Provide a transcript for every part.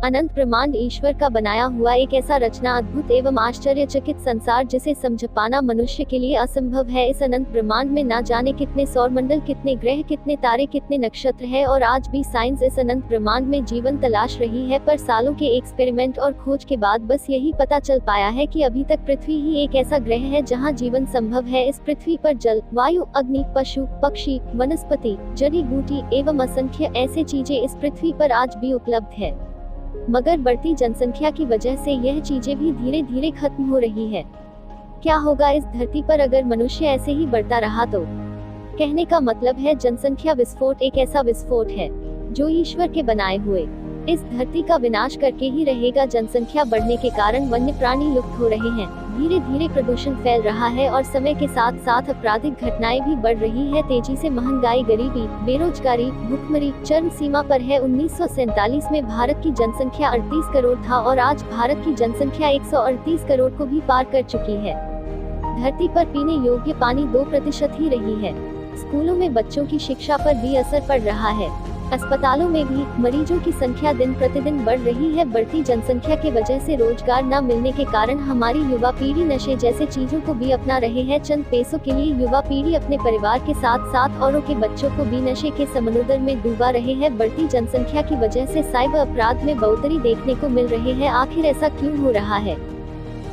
अनंत ब्रह्मांड ईश्वर का बनाया हुआ एक ऐसा रचना, अद्भुत एवं आश्चर्यचकित संसार जिसे समझ पाना मनुष्य के लिए असंभव है। इस अनंत ब्रह्मांड में ना जाने कितने सौरमंडल, कितने ग्रह, कितने तारे, कितने नक्षत्र है और आज भी साइंस इस अनंत ब्रह्मांड में जीवन तलाश रही है। पर सालों के एक्सपेरिमेंट और खोज के बाद बस यही पता चल पाया है कि अभी तक पृथ्वी ही एक ऐसा ग्रह है जहाँ जीवन संभव है। इस पृथ्वी पर जल, वायु, अग्नि, पशु, पक्षी, वनस्पति, जड़ी बूटी एवं असंख्य ऐसे चीजें इस पृथ्वी पर आज भी उपलब्ध है, मगर बढ़ती जनसंख्या की वजह से यह चीजें भी धीरे धीरे खत्म हो रही है। क्या होगा इस धरती पर अगर मनुष्य ऐसे ही बढ़ता रहा तो? कहने का मतलब है जनसंख्या विस्फोट एक ऐसा विस्फोट है जो ईश्वर के बनाए हुए इस धरती का विनाश करके ही रहेगा। जनसंख्या बढ़ने के कारण वन्य प्राणी लुप्त हो रहे हैं, धीरे धीरे प्रदूषण फैल रहा है और समय के साथ साथ आपराधिक घटनाएं भी बढ़ रही है। तेजी से महंगाई, गरीबी, बेरोजगारी, भुखमरी चरम सीमा पर है। 1947 में भारत की जनसंख्या 38 करोड़ था और आज भारत की जनसंख्या 138 करोड़ को भी पार कर चुकी है। धरती पर पीने योग्य पानी 2% ही रही है। स्कूलों में बच्चों की शिक्षा पर भी असर पड़ रहा है। अस्पतालों में भी मरीजों की संख्या दिन प्रतिदिन बढ़ रही है। बढ़ती जनसंख्या के वजह से रोजगार न मिलने के कारण हमारी युवा पीढ़ी नशे जैसे चीजों को भी अपना रहे हैं। चंद पैसों के लिए युवा पीढ़ी अपने परिवार के साथ साथ औरों के बच्चों को भी नशे के समुद्र में डूबा रहे हैं। बढ़ती जनसंख्या की वजह से साइबर अपराध में बढ़ोतरी देखने को मिल रही है। आखिर ऐसा क्यों हो रहा है?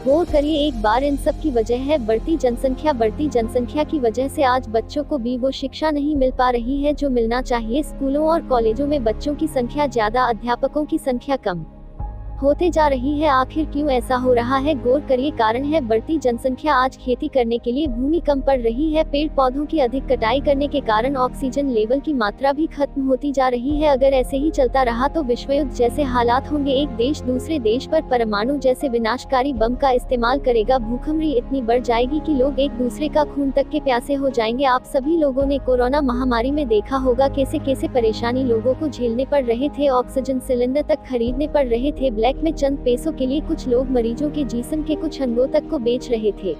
गौर करिए एक बार, इन सब की वजह है बढ़ती जनसंख्या। बढ़ती जनसंख्या की वजह से आज बच्चों को भी वो शिक्षा नहीं मिल पा रही है जो मिलना चाहिए। स्कूलों और कॉलेजों में बच्चों की संख्या ज्यादा, अध्यापकों की संख्या कम होते जा रही है। आखिर क्यों ऐसा हो रहा है? गौर करिए, कारण है बढ़ती जनसंख्या। आज खेती करने के लिए भूमि कम पड़ रही है। पेड़ पौधों की अधिक कटाई करने के कारण ऑक्सीजन लेवल की मात्रा भी खत्म होती जा रही है। अगर ऐसे ही चलता रहा तो विश्व युद्ध जैसे हालात होंगे। एक देश दूसरे देश पर परमाणु जैसे विनाशकारी बम का इस्तेमाल करेगा। भूखमरी इतनी बढ़ जाएगी कि लोग एक दूसरे का खून तक के प्यासे हो जाएंगे। आप सभी लोगों ने कोरोना महामारी में देखा होगा कैसे कैसे परेशानी लोगों को झेलने पड़ रहे थे। ऑक्सीजन सिलेंडर तक खरीदने पड़ रहे थे ब्लैक में। चंद पैसों के लिए कुछ लोग मरीजों के जिस्म के कुछ अंगों तक को बेच रहे थे।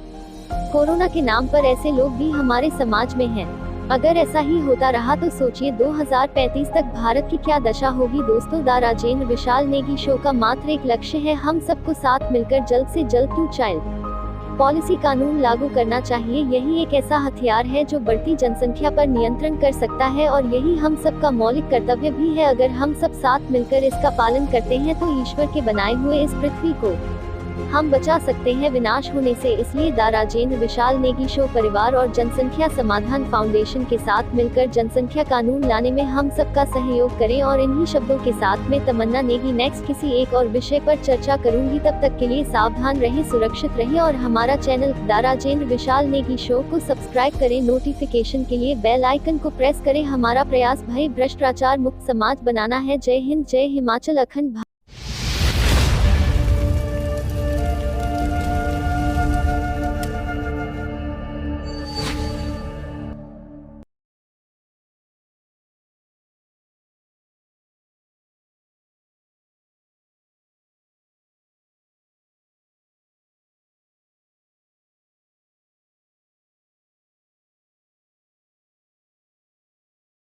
कोरोना के नाम पर ऐसे लोग भी हमारे समाज में हैं। अगर ऐसा ही होता रहा तो सोचिए 2035 तक भारत की क्या दशा होगी। दोस्तों, the Rajendra Vishal Negi show का मात्र एक लक्ष्य है, हम सबको साथ मिलकर जल्द से जल्द टू चाइल्ड पॉलिसी कानून लागू करना चाहिए। यही एक ऐसा हथियार है जो बढ़ती जनसंख्या पर नियंत्रण कर सकता है और यही हम सबका मौलिक कर्तव्य भी है। अगर हम सब साथ मिलकर इसका पालन करते हैं तो ईश्वर के बनाए हुए इस पृथ्वी को हम बचा सकते हैं विनाश होने से। इसलिए the Rajendra Vishal Negi show परिवार और जनसंख्या समाधान फाउंडेशन के साथ मिलकर जनसंख्या कानून लाने में हम सबका सहयोग करें। और इन्हीं शब्दों के साथ में तमन्ना नेगी नेक्स्ट किसी एक और विषय पर चर्चा करूंगी। तब तक के लिए सावधान रहें, सुरक्षित रहें और हमारा channel the Rajendra Vishal Negi show को सब्सक्राइब करें। नोटिफिकेशन के लिए बेल आइकन को प्रेस करें। हमारा प्रयास भय भ्रष्टाचार मुक्त समाज बनाना है। जय हिंद, जय हिमाचल, अखंड।